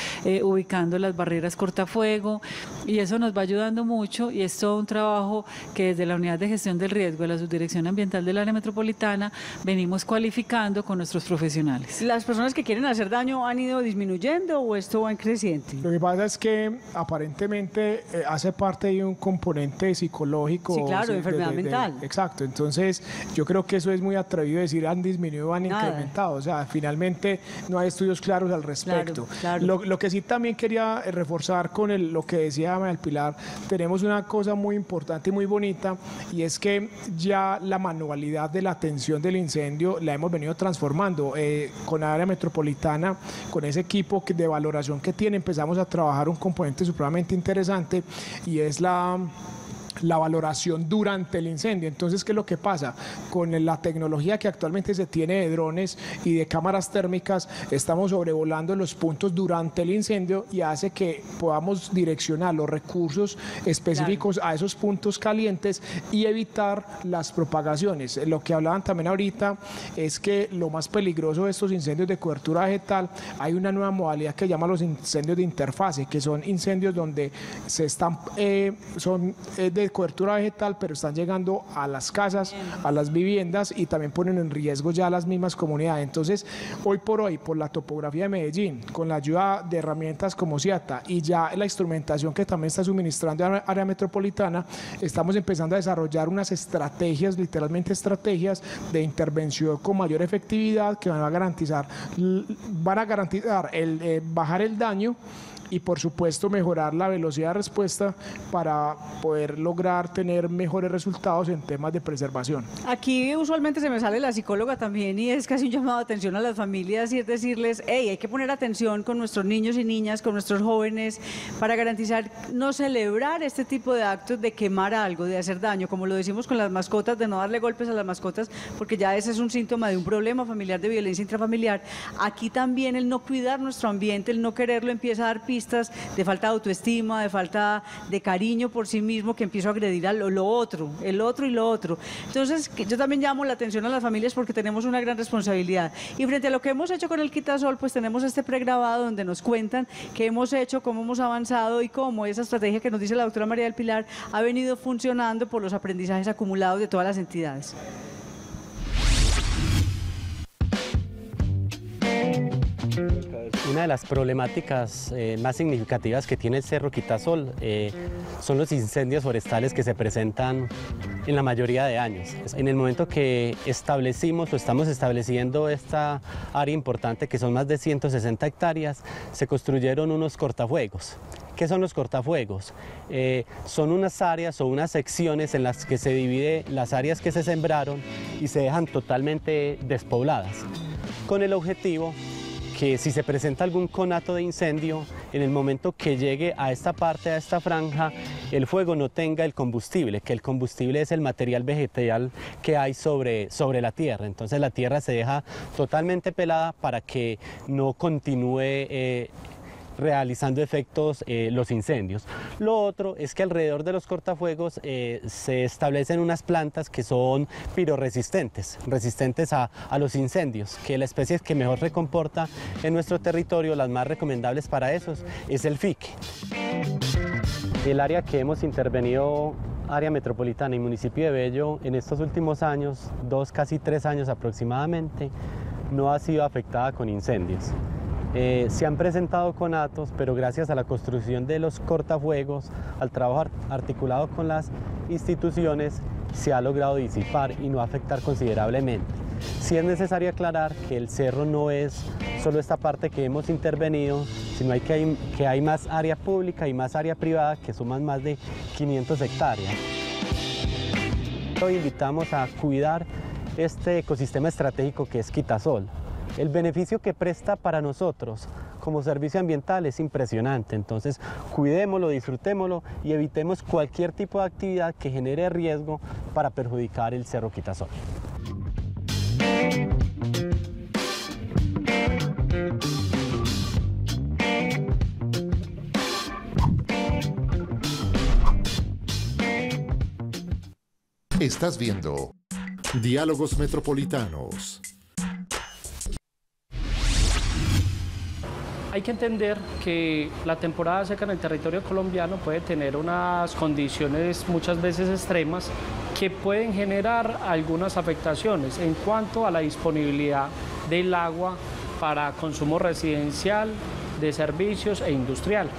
ubicando las barreras cortafuego y eso nos va ayudando mucho y es todo un trabajo que desde la Unidad de Gestión del Riesgo de la Subdirección Ambiental del Área Metropolitana venimos cualificando con nuestros profesionales. ¿Las personas que quieren hacer daño han ido disminuyendo o esto va en creciente? Lo que pasa es que aparentemente hace parte de un componente psicológico. Sí, claro, enfermedad mental. Exacto, entonces yo creo que eso es muy atrevido decir han disminuido o han incrementado, o sea, finalmente no hay estudios claros al respecto. Claro. Lo que sí también quería reforzar con lo que decía María Pilar, tenemos una cosa muy importante y muy bonita y es que ya la manualidad de la atención del incendio la hemos venido transformando con Área Metropolitana, con ese equipo de valoración que tiene, empezamos a trabajar un componente supremamente interesante y es la valoración durante el incendio. Entonces, ¿qué es lo que pasa? Con la tecnología que actualmente se tiene de drones y de cámaras térmicas, estamos sobrevolando los puntos durante el incendio y hace que podamos direccionar los recursos específicos a esos puntos calientes y evitar las propagaciones. Lo que hablaban también ahorita es que lo más peligroso de estos incendios de cobertura vegetal, hay una nueva modalidad que llama los incendios de interfase, que son incendios donde se están, son de cobertura vegetal, pero están llegando a las casas, a las viviendas y también ponen en riesgo ya las mismas comunidades. Entonces, hoy por hoy, por la topografía de Medellín, con la ayuda de herramientas como CIATA y ya la instrumentación que también está suministrando Área Metropolitana, estamos empezando a desarrollar unas estrategias, literalmente estrategias de intervención con mayor efectividad que van a garantizar el bajar el daño y por supuesto mejorar la velocidad de respuesta para poder lograr tener mejores resultados en temas de preservación. Aquí usualmente se me sale la psicóloga también y es casi un llamado de atención a las familias y es decirles, hey, hay que poner atención con nuestros niños y niñas, con nuestros jóvenes para garantizar no celebrar este tipo de actos de quemar algo, de hacer daño, como lo decimos con las mascotas, de no darle golpes a las mascotas porque ya ese es un síntoma de un problema familiar, de violencia intrafamiliar. Aquí también el no cuidar nuestro ambiente, el no quererlo empieza a dar pistas de falta de autoestima, de falta de cariño por sí mismo, que empiezo a agredir a lo otro, el otro y lo otro. Entonces, yo también llamo la atención a las familias porque tenemos una gran responsabilidad. Y frente a lo que hemos hecho con el Quitasol, pues tenemos este pregrabado donde nos cuentan qué hemos hecho, cómo hemos avanzado y cómo esa estrategia que nos dice la doctora María del Pilar ha venido funcionando por los aprendizajes acumulados de todas las entidades. Una de las problemáticas más significativas que tiene el Cerro Quitasol son los incendios forestales que se presentan en la mayoría de años. En el momento que establecimos o estamos estableciendo esta área importante, que son más de 160 hectáreas, se construyeron unos cortafuegos. ¿Qué son los cortafuegos? Son unas áreas o unas secciones en las que se divide las áreas que se sembraron y se dejan totalmente despobladas, con el objetivo que si se presenta algún conato de incendio, en el momento que llegue a esta parte, a esta franja, el fuego no tenga el combustible, que el combustible es el material vegetal que hay sobre la tierra. Entonces la tierra se deja totalmente pelada para que no continúe realizando efectos los incendios. Lo otro es que alrededor de los cortafuegos se establecen unas plantas que son piroresistentes, resistentes a los incendios, que la especie que mejor se comporta en nuestro territorio, las más recomendables para esos, es el fique. El área que hemos intervenido, Área Metropolitana y Municipio de Bello, en estos últimos años, casi 3 años aproximadamente, no ha sido afectada con incendios. Se han presentado conatos, pero gracias a la construcción de los cortafuegos, al trabajo articulado con las instituciones, se ha logrado disipar y no afectar considerablemente. Sí es necesario aclarar que el cerro no es solo esta parte que hemos intervenido, sino que hay más área pública y más área privada que suman más de 500 hectáreas. Hoy invitamos a cuidar este ecosistema estratégico que es Quitasol. El beneficio que presta para nosotros como servicio ambiental es impresionante, entonces cuidémoslo, disfrutémoslo y evitemos cualquier tipo de actividad que genere riesgo para perjudicar el Cerro Quitasol. Estás viendo Diálogos Metropolitanos. Hay que entender que la temporada seca en el territorio colombiano puede tener unas condiciones muchas veces extremas que pueden generar algunas afectaciones en cuanto a la disponibilidad del agua para consumo residencial, de servicios e industrial.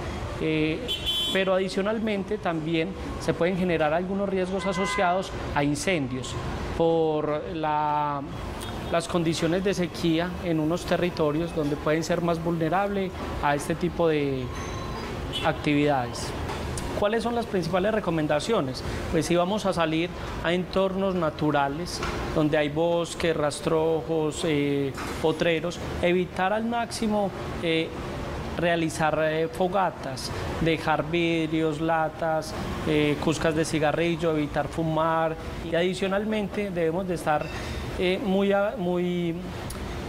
Pero adicionalmente también se pueden generar algunos riesgos asociados a incendios por las condiciones de sequía en unos territorios donde pueden ser más vulnerables a este tipo de actividades. ¿Cuáles son las principales recomendaciones? Pues si vamos a salir a entornos naturales, donde hay bosques, rastrojos, potreros, evitar al máximo realizar fogatas, dejar vidrios, latas, cuscas de cigarrillo, evitar fumar y adicionalmente debemos de estar muy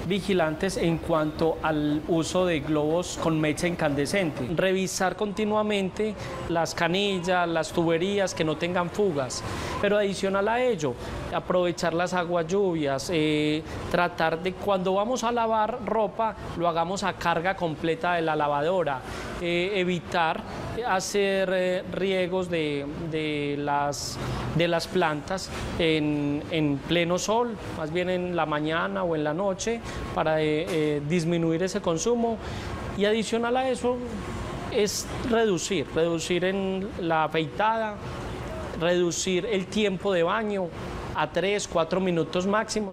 vigilantes en cuanto al uso de globos con mecha incandescente. Revisar continuamente las canillas, las tuberías que no tengan fugas, pero adicional a ello, aprovechar las aguas lluvias, tratar de cuando vamos a lavar ropa, lo hagamos a carga completa de la lavadora, evitar hacer riegos de las plantas en pleno sol, más bien en la mañana o en la noche, para disminuir ese consumo. Y adicional a eso es reducir en la afeitada, reducir el tiempo de baño a 3-4 minutos máximo.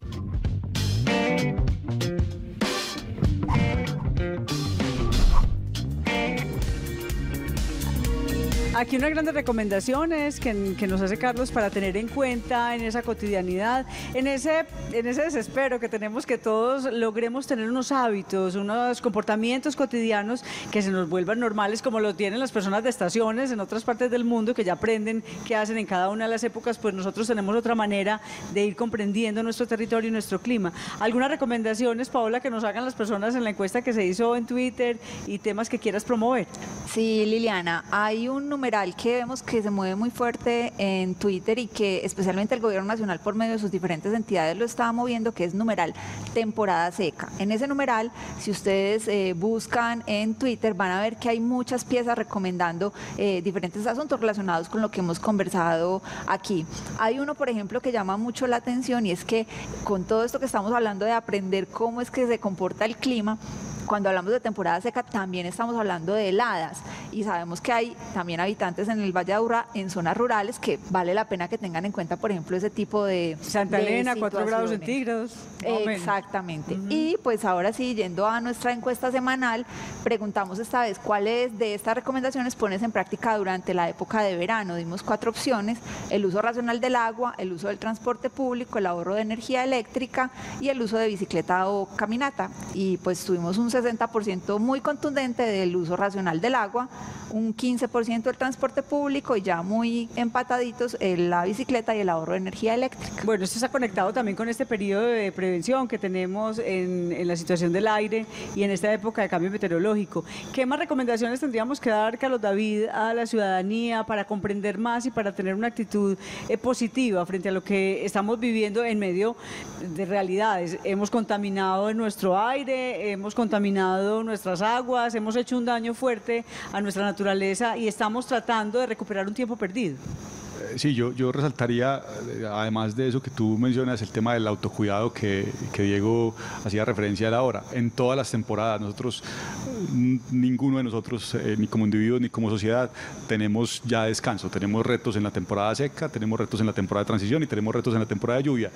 Aquí unas grandes recomendaciones que nos hace Carlos para tener en cuenta en esa cotidianidad, en ese desespero que tenemos, que todos logremos tener unos hábitos, unos comportamientos cotidianos que se nos vuelvan normales, como lo tienen las personas de estaciones en otras partes del mundo, que ya aprenden qué hacen en cada una de las épocas. Pues nosotros tenemos otra manera de ir comprendiendo nuestro territorio y nuestro clima. ¿Algunas recomendaciones, Paola, que nos hagan las personas en la encuesta que se hizo en Twitter y temas que quieras promover? Sí, Liliana, hay un numeral que vemos que se mueve muy fuerte en Twitter y que especialmente el Gobierno Nacional por medio de sus diferentes entidades lo está moviendo, que es numeral temporada seca. En ese numeral, si ustedes buscan en Twitter, van a ver que hay muchas piezas recomendando diferentes asuntos relacionados con lo que hemos conversado aquí. Hay uno, por ejemplo, que llama mucho la atención, y es que con todo esto que estamos hablando de aprender cómo es que se comporta el clima, cuando hablamos de temporada seca también estamos hablando de heladas, y sabemos que hay también habitantes en el Valle de Aburrá, en zonas rurales, que vale la pena que tengan en cuenta, por ejemplo, ese tipo de Santa Elena, 4 grados centígrados. Exactamente. Y pues ahora sí, yendo a nuestra encuesta semanal, preguntamos esta vez cuáles de estas recomendaciones pones en práctica durante la época de verano. Dimos 4 opciones: el uso racional del agua, el uso del transporte público, el ahorro de energía eléctrica y el uso de bicicleta o caminata. Y pues tuvimos un 60% muy contundente del uso racional del agua, un 15% del transporte público y ya muy empataditos la bicicleta y el ahorro de energía eléctrica. Bueno, esto está conectado también con este periodo de prevención que tenemos en la situación del aire y en esta época de cambio meteorológico. ¿Qué más recomendaciones tendríamos que dar, Carlos David, a la ciudadanía para comprender más y para tener una actitud positiva frente a lo que estamos viviendo en medio de realidades? Hemos contaminado nuestro aire, hemos contaminado nuestras aguas, hemos hecho un daño fuerte a nuestra naturaleza y estamos tratando de recuperar un tiempo perdido. Sí, yo resaltaría, además de eso que tú mencionas, el tema del autocuidado que Diego hacía referencia a la hora. En todas las temporadas, nosotros, ninguno de nosotros, ni como individuos ni como sociedad, tenemos ya descanso. Tenemos retos en la temporada seca, tenemos retos en la temporada de transición y tenemos retos en la temporada de lluvia.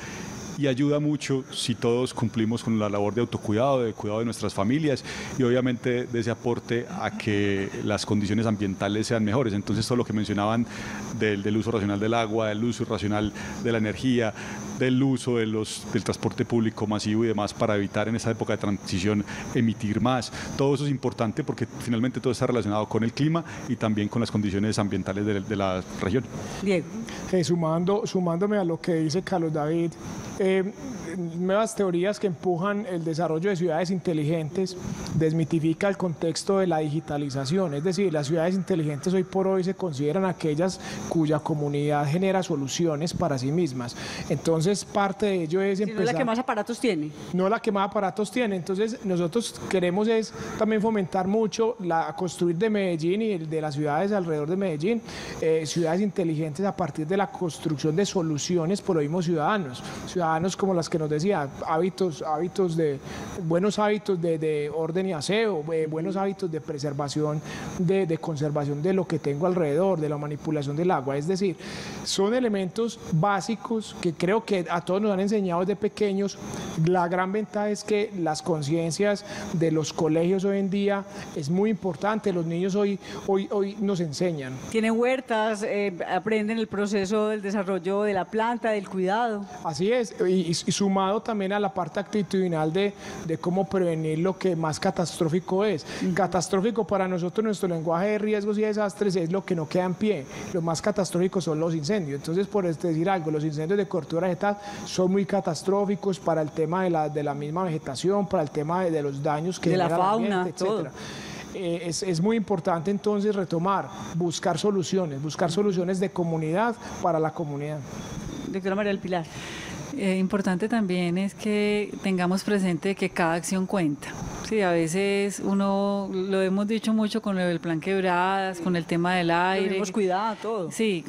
Y ayuda mucho si todos cumplimos con la labor de autocuidado, de cuidado de nuestras familias y obviamente de ese aporte a que las condiciones ambientales sean mejores. Entonces todo lo que mencionaban del uso racional del agua, del uso racional de la energía, del uso del transporte público masivo y demás para evitar en esta época de transición emitir más. Todo eso es importante porque finalmente todo está relacionado con el clima y también con las condiciones ambientales de la región. Diego. Sumándome a lo que dice Carlos David, nuevas teorías que empujan el desarrollo de ciudades inteligentes desmitifica el contexto de la digitalización, es decir, las ciudades inteligentes hoy por hoy se consideran aquellas cuya comunidad genera soluciones para sí mismas. Entonces, parte de ello es empezar... No es la que más aparatos tiene. No la que más aparatos tiene. Entonces, nosotros queremos es también fomentar mucho la construir de Medellín y de las ciudades alrededor de Medellín, ciudades inteligentes a partir de la construcción de soluciones por los mismos ciudadanos como las que nos decía, buenos hábitos de orden y aseo, buenos hábitos de preservación, de conservación de lo que tengo alrededor, de la manipulación del agua. Es decir, son elementos básicos que creo que a todos nos han enseñado desde pequeños. La gran ventaja es que las conciencias de los colegios hoy en día es muy importante. Los niños hoy nos enseñan. Tienen huertas, aprenden el proceso del desarrollo de la planta, del cuidado. Así es, y sumado también a la parte actitudinal de cómo prevenir lo que más catastrófico es. Catastrófico para nosotros, nuestro lenguaje de riesgos y desastres es lo que no queda en pie. Lo más catastrófico son los incendios. Entonces, por decir algo, los incendios de cobertura vegetal son muy catastróficos para el tema de la misma vegetación, para el tema de los daños que genera la fauna, ambiente, etcétera. Es muy importante entonces retomar, buscar soluciones de comunidad para la comunidad. Doctora María del Pilar. Importante también es que tengamos presente que cada acción cuenta. Sí, a veces uno, lo hemos dicho mucho con el plan Quebradas, con el tema del aire. Tenemos cuidado, todo. Sí,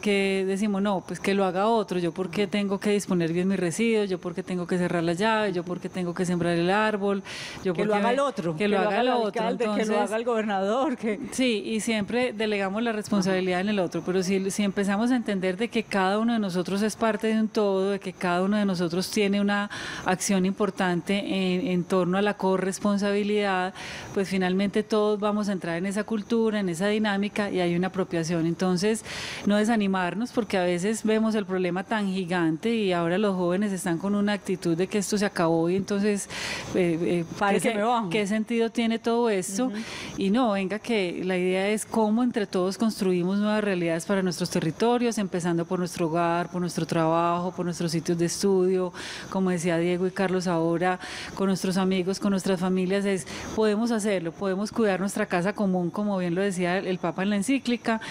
que decimos, no, pues que lo haga otro. Yo porque tengo que disponer bien mis residuos, yo porque tengo que cerrar las llaves, yo porque tengo que sembrar el árbol. Que lo haga el otro. Que lo haga el otro. Alcalde, entonces, que lo haga el gobernador. Sí, y siempre delegamos la responsabilidad en el otro. Pero si empezamos a entender de que cada uno de nosotros es parte de un todo, de que cada uno de nosotros tiene una acción importante en torno a la corresponsabilidad, pues finalmente todos vamos a entrar en esa cultura, en esa dinámica y hay una apropiación. Entonces, no desanimarnos porque a veces vemos el problema tan gigante y ahora los jóvenes están con una actitud de que esto se acabó y entonces, ¿qué sentido tiene todo esto? Y no, venga, que la idea es cómo entre todos construimos nuevas realidades para nuestros territorios, empezando por nuestro hogar, por nuestro trabajo, por nuestros sitios de estudio, como decía Diego y Carlos ahora, con nuestros amigos, con nuestras familias, podemos hacerlo, podemos cuidar nuestra casa común, como bien lo decía el Papa en la encíclica,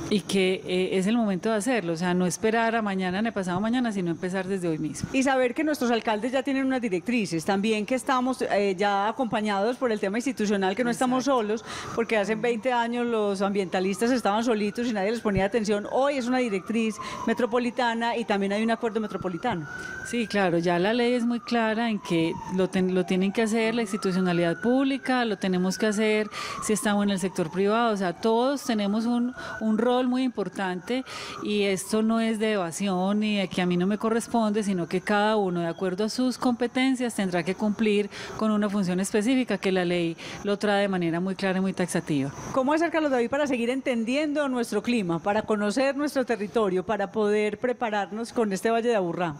y que es el momento de hacerlo, o sea, no esperar a mañana ni pasado mañana, sino empezar desde hoy mismo. Y saber que nuestros alcaldes ya tienen unas directrices, también que estamos ya acompañados por el tema institucional, que no estamos solos, porque hace 20 años los ambientalistas estaban solitos y nadie les ponía atención. Hoy es una directriz metropolitana y también hay un acuerdo metropolitano. Sí, claro, ya la ley es muy clara en que lo tienen que hacer la institucionalidad pública, lo tenemos que hacer si estamos en el sector privado, o sea, todos tenemos un rol muy importante y esto no es de evasión ni de que a mí no me corresponde, sino que cada uno, de acuerdo a sus competencias, tendrá que cumplir con una función específica que la ley lo trae de manera muy clara y muy taxativa. ¿Cómo hacer, Carlos David, para seguir entendiendo nuestro clima, para conocer nuestro territorio, para poder prepararnos con este Valle de Aburrá?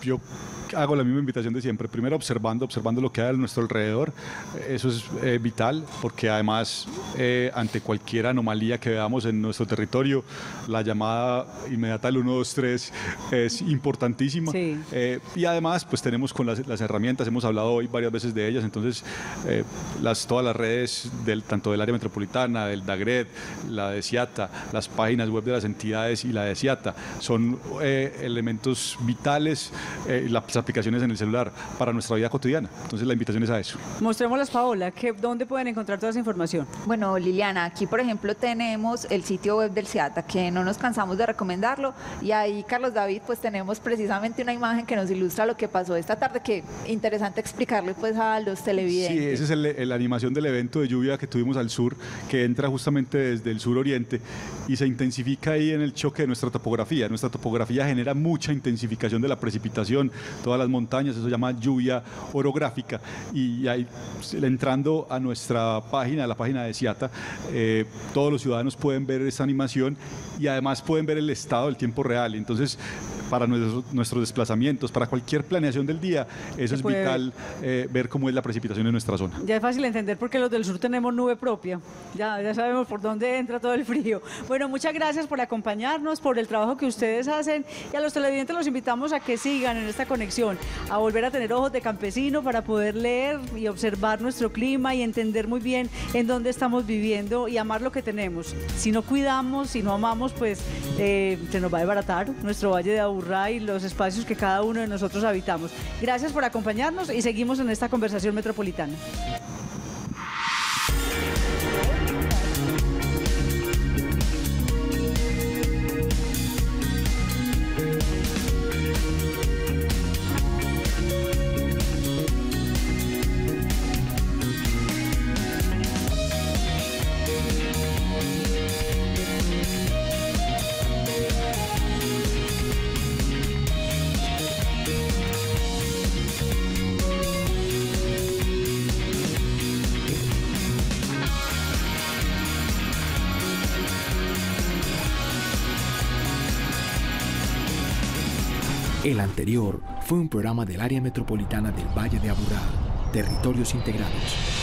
Yo hago la misma invitación de siempre, primero observando lo que hay a nuestro alrededor, eso es vital, porque además ante cualquier anomalía que veamos en nuestro territorio, la llamada inmediata al 123 es importantísima. Sí. Y además pues tenemos con las herramientas, hemos hablado hoy varias veces de ellas, entonces todas las redes tanto del área metropolitana, del DAGRED, la de CIATA, las páginas web de las entidades y la de CIATA, son elementos vitales, las aplicaciones en el celular para nuestra vida cotidiana. Entonces la invitación es a eso. Mostrémoslas, Paola, ¿dónde pueden encontrar toda esa información? Bueno, Liliana, aquí por ejemplo tenemos el sitio web del CIATA, que no nos cansamos de recomendarlo, y ahí, Carlos David, pues tenemos precisamente una imagen que nos ilustra lo que pasó esta tarde, que interesante explicarle pues a los televidentes. Sí, esa es la animación del evento de lluvia que tuvimos al sur, que entra justamente desde el sur-oriente y se intensifica ahí en el choque de nuestra topografía. Nuestra topografía genera mucha intensificación de la precipitación, todas las montañas, eso se llama lluvia orográfica, y ahí entrando a nuestra página, a la página de CIATA, todos los ciudadanos pueden ver esta animación y además pueden ver el estado del tiempo real. Entonces para nuestros desplazamientos, para cualquier planeación del día. Eso es vital, ver cómo es la precipitación en nuestra zona. Ya es fácil entender por qué los del sur tenemos nube propia. Ya sabemos por dónde entra todo el frío. Bueno, muchas gracias por acompañarnos, por el trabajo que ustedes hacen, y a los televidentes los invitamos a que sigan en esta conexión, a volver a tener ojos de campesino para poder leer y observar nuestro clima y entender muy bien en dónde estamos viviendo y amar lo que tenemos. Si no cuidamos, si no amamos, pues se nos va a desbaratar nuestro Valle de Aburrá y los espacios que cada uno de nosotros habitamos. Gracias por acompañarnos y seguimos en esta conversación metropolitana. El anterior fue un programa del área metropolitana del Valle de Aburrá, Territorios Integrados.